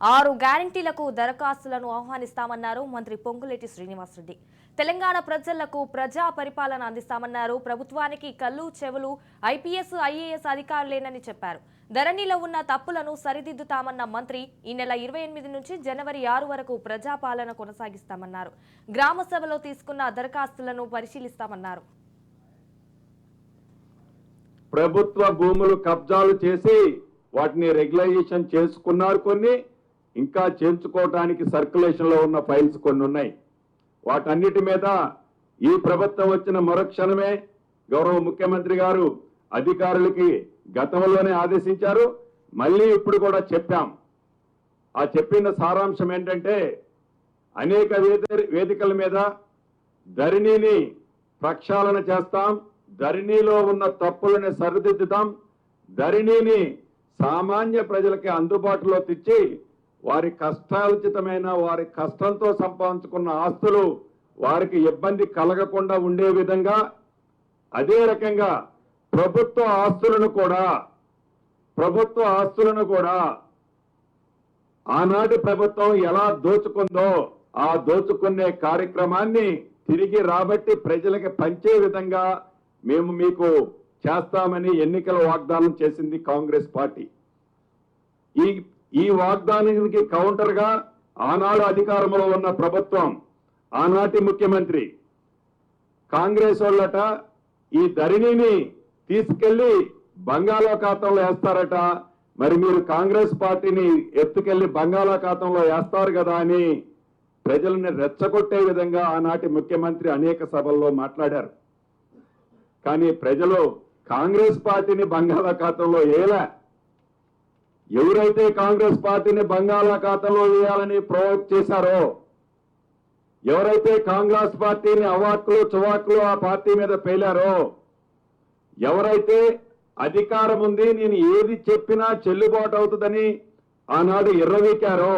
6 గ్యారంటీలకు దరఖాస్తులను ఆహ్వానిస్తామన్నారు మంత్రి పొంగులేటి శ్రీనివాసరెడ్డి. తెలంగాణ ప్రజలకు ప్రజా పరిపాలన అందిస్తామన్నారు. ప్రభుత్వానికి కళ్ళు చెవులు ఐపీఎస్ ఐఏఎస్ అధికారులేనని చెప్పారు. ధరణిలో ఉన్న తప్పులను సరిదిద్దుతామన్న మంత్రి ఈ నెల 28 నుంచి జనవరి 6 వరకు ప్రజాపాలన కొనసాగిస్తామన్నారు. గ్రామ సభలో తీసుకున్న దరఖాస్తులను పరిశీలిస్తామన్నారు. ప్రభుత్వ భూములు కబ్జాలు చేసి వాటిని రెగ్యులైజేషన్ చేసుకున్నారు, కొన్ని ఇంకా చేర్చుకోవడానికి సర్క్యులేషన్ లో ఉన్న ఫైల్స్ కొన్ని ఉన్నాయి. వాటన్నిటి మీద ఈ ప్రభుత్వం వచ్చిన మరుక్షణమే గౌరవ ముఖ్యమంత్రి గారు అధికారులకి గతంలోనే ఆదేశించారు. మళ్ళీ ఇప్పుడు కూడా చెప్పాం. ఆ చెప్పిన సారాంశం ఏంటంటే అనేక వేదికల మీద ధరణిని ప్రక్షాళన చేస్తాం, ధరణిలో ఉన్న తప్పులను సరిదిద్దుతాం, ధరణిని సామాన్య ప్రజలకి అందుబాటులో తెచ్చి వారి కష్టార్జితమైన వారి కష్టంతో సంపాదించుకున్న ఆస్తులు వారికి ఇబ్బంది కలగకుండా ఉండే విధంగా, అదే రకంగా ప్రభుత్వ ఆస్తులను కూడా ఆనాటి ప్రభుత్వం ఎలా దోచుకుందో ఆ దోచుకునే కార్యక్రమాన్ని తిరిగి రాబట్టి ప్రజలకి పంచే విధంగా మేము మీకు చేస్తామని ఎన్నికల వాగ్దానం చేసింది కాంగ్రెస్ పార్టీ. ఈ వాగ్దానానికి కౌంటర్ గా ఆనాడు అధికారంలో ఉన్న ప్రభుత్వం, ఆనాటి ముఖ్యమంత్రి కాంగ్రెస్ వాళ్ళట ఈ ధరణిని తీసుకెళ్లి బంగాళాఖాతంలో వేస్తారట. మరి మీరు కాంగ్రెస్ పార్టీని ఎత్తుకెళ్లి బంగాళాఖాతంలో వేస్తారు కదా అని ప్రజల్ని రెచ్చగొట్టే విధంగా ఆనాటి ముఖ్యమంత్రి అనేక సభల్లో మాట్లాడారు. కానీ ప్రజలు కాంగ్రెస్ పార్టీని బంగాళాఖాతంలో వేయలే. ఎవరైతే కాంగ్రెస్ పార్టీని బంగాళాఖాతంలో వేయాలని ప్రవోక్ చేశారో, ఎవరైతే కాంగ్రెస్ పార్టీని అవాక్కులు చువాక్కులు ఆ పార్టీ మీద పేలారో, ఎవరైతే అధికారం ఉంది నేను ఏది చెప్పినా చెల్లుబాటు అవుతుందని ఆనాడు ఎర్రవీకారో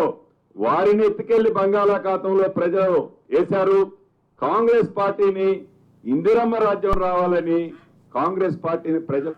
వారిని ఎత్తుకెళ్లి బంగాళాఖాతంలో ప్రజలు వేశారు. కాంగ్రెస్ పార్టీని ఇందిరమ్మ రాజ్యం రావాలని కాంగ్రెస్ పార్టీని ప్రజలు